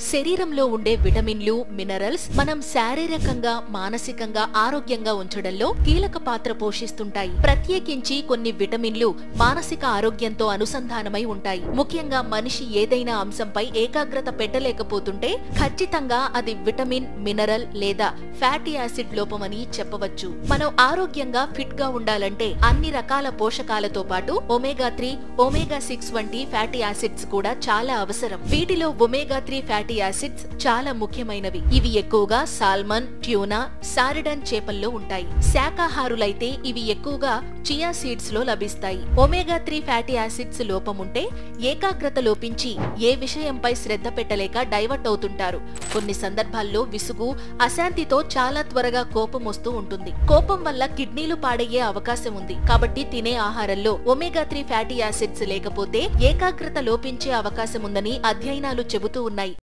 శరీరంలో ఉండే విటమిన్లు, మినరల్స్ మనం శారీరకంగా, మానసికంగా ఆరోగ్యంగా ఉంచడంలో కీలక పాత్ర పోషిస్తుంటాయి. ప్రత్యేకించి కొన్ని విటమిన్లు మానసిక ఆరోగ్యంతో అనుసంధానమై ఉంటాయి. ముఖ్యంగా మనిషి ఏదైనా అంశంపై ఏకాగ్రత పెట్టలేకపోతుంటే ఖచ్చితంగా అది విటమిన్, మినరల్ లేదా ఫ్యాటీ యాసిడ్ లోపమని చెప్పవచ్చు. మనం ఆరోగ్యంగా ఫిట్ గా ఉండాలంటే అన్ని రకాల పోషకాలతో పాటు ఒమేగా 3, ఒమేగా 6 వంటి ఫ్యాటీ యాసిడ్స్ కూడా చాలా అవసరం. వీటిలో ఒమేగా 3 ఫ్యాటీ యాసిడ్స్ చాలా ముఖ్యమైనవి. ఇవి ఎక్కువగా సాల్మన్, ట్యూనా, సారిడన్ చేపల్లో ఉంటాయి. శాకాహారులైతే ఇవి ఎక్కువగా చియా సీడ్స్ లో లభిస్తాయి. ఒమేగా 3 ఫ్యాటీ యాసిడ్స్ లోపం ఉంటే ఏకాగ్రత లోపించి ఏ విషయంపై శ్రద్ధ పెట్టలేక డైవర్ట్ అవుతుంటారు. కొన్ని సందర్భాల్లో విసుగు, అశాంతితో చాలా త్వరగా కోపం వస్తూ ఉంటుంది. కోపం వల్ల కిడ్నీలు పాడయ్యే అవకాశం ఉంది. కాబట్టి తినే ఆహారంలో ఒమేగా 3 ఫ్యాటీ యాసిడ్స్ లేకపోతే ఏకాగ్రత లోపించే అవకాశం ఉందని అధ్యయనాలు చెబుతూ ఉన్నాయి.